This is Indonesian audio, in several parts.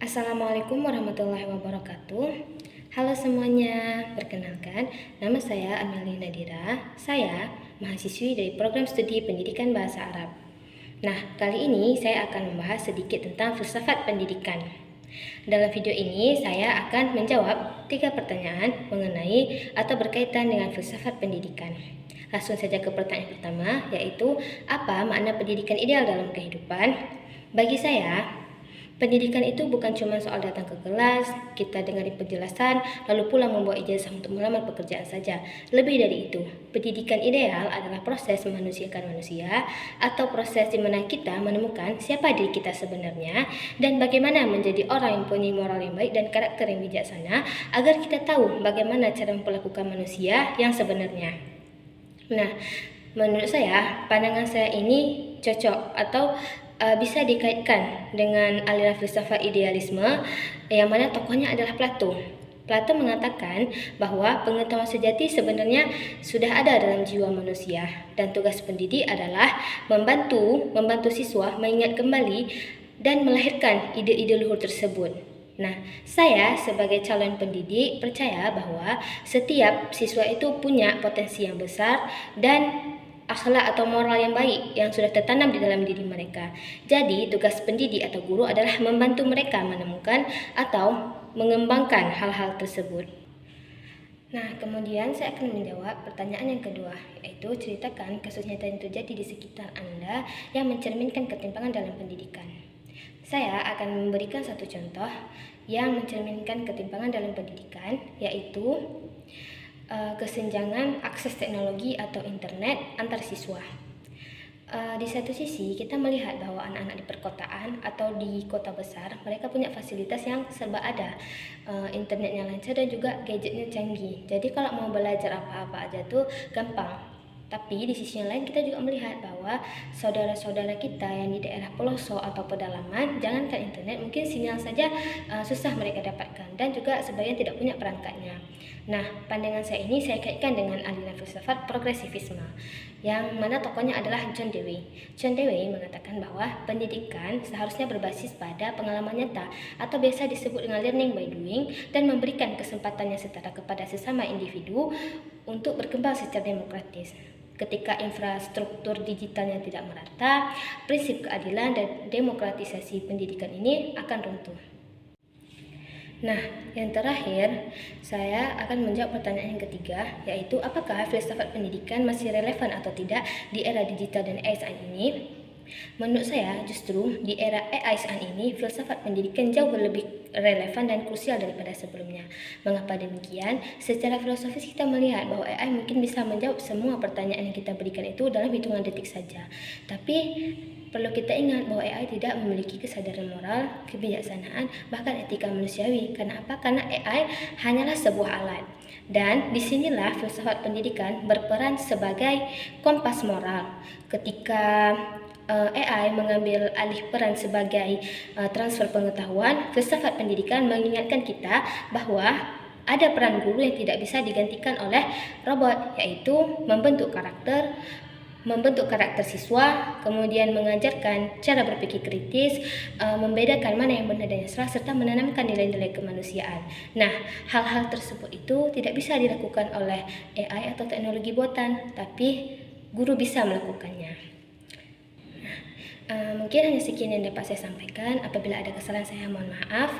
Assalamualaikum warahmatullahi wabarakatuh. Halo semuanya, perkenalkan nama saya Amelie Nadira. Saya mahasiswi dari program studi pendidikan bahasa Arab. Nah, kali ini saya akan membahas sedikit tentang filsafat pendidikan. Dalam video ini saya akan menjawab 3 pertanyaan mengenai atau berkaitan dengan filsafat pendidikan. Langsung saja ke pertanyaan pertama, yaitu apa makna pendidikan ideal dalam kehidupan? Bagi saya, pendidikan itu bukan cuma soal datang ke kelas, kita dengarin penjelasan, lalu pulang membawa ijazah untuk melamar pekerjaan saja. Lebih dari itu, pendidikan ideal adalah proses memanusiakan manusia atau proses di mana kita menemukan siapa diri kita sebenarnya dan bagaimana menjadi orang yang punya moral yang baik dan karakter yang bijaksana agar kita tahu bagaimana cara memperlakukan manusia yang sebenarnya. Nah, menurut saya, pandangan saya ini cocok atau bisa dikaitkan dengan aliran filsafat idealisme yang mana tokohnya adalah Plato. Plato mengatakan bahwa pengetahuan sejati sebenarnya sudah ada dalam jiwa manusia dan tugas pendidik adalah membantu siswa mengingat kembali dan melahirkan ide-ide luhur tersebut. Nah, saya sebagai calon pendidik percaya bahwa setiap siswa itu punya potensi yang besar dan akhlak atau moral yang baik yang sudah tertanam di dalam diri mereka. Jadi, tugas pendidik atau guru adalah membantu mereka menemukan atau mengembangkan hal-hal tersebut. Nah, kemudian saya akan menjawab pertanyaan yang kedua, yaitu ceritakan kasus nyata yang terjadi di sekitar Anda yang mencerminkan ketimpangan dalam pendidikan. Saya akan memberikan satu contoh yang mencerminkan ketimpangan dalam pendidikan, yaitu kesenjangan akses teknologi atau internet antar siswa. Di satu sisi kita melihat bahwa anak-anak di perkotaan atau di kota besar mereka punya fasilitas yang serba ada, internetnya lancar dan juga gadgetnya canggih. Jadi kalau mau belajar apa-apa aja tuh gampang. Tapi di sisi yang lain kita juga melihat bahwa saudara-saudara kita yang di daerah pelosok atau pedalaman, jangankan internet, mungkin sinyal saja susah mereka dapatkan dan juga sebagian tidak punya perangkatnya. Nah, pandangan saya ini saya kaitkan dengan aliran filsafat progresivisme yang mana tokohnya adalah John Dewey. John Dewey mengatakan bahwa pendidikan seharusnya berbasis pada pengalaman nyata atau biasa disebut dengan learning by doing dan memberikan kesempatan yang setara kepada sesama individu untuk berkembang secara demokratis. Ketika infrastruktur digitalnya tidak merata, prinsip keadilan dan demokratisasi pendidikan ini akan runtuh. Nah, yang terakhir, saya akan menjawab pertanyaan yang ketiga, yaitu apakah filsafat pendidikan masih relevan atau tidak di era digital dan AI saat ini? Menurut saya, justru di era AI saat ini, filsafat pendidikan jauh lebih relevan dan krusial daripada sebelumnya. Mengapa demikian? Secara filosofis kita melihat bahwa AI mungkin bisa menjawab semua pertanyaan yang kita berikan itu dalam hitungan detik saja. Tapi perlu kita ingat bahwa AI tidak memiliki kesadaran moral, kebijaksanaan, bahkan etika manusiawi. Karena apa? Karena AI hanyalah sebuah alat. Dan disinilah filsafat pendidikan berperan sebagai kompas moral. Ketika AI mengambil alih peran sebagai transfer pengetahuan, filsafat pendidikan mengingatkan kita bahwa ada peran guru yang tidak bisa digantikan oleh robot, yaitu membentuk karakter siswa, kemudian mengajarkan cara berpikir kritis, membedakan mana yang benar dan yang salah, serta menanamkan nilai-nilai kemanusiaan. Nah, hal-hal tersebut itu tidak bisa dilakukan oleh AI atau teknologi buatan, tapi guru bisa melakukannya. Mungkin hanya sekian yang dapat saya sampaikan. Apabila ada kesalahan saya mohon maaf.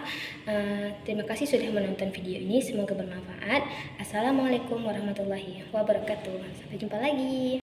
Terima kasih sudah menonton video ini, semoga bermanfaat. Assalamualaikum warahmatullahi wabarakatuh. Sampai jumpa lagi.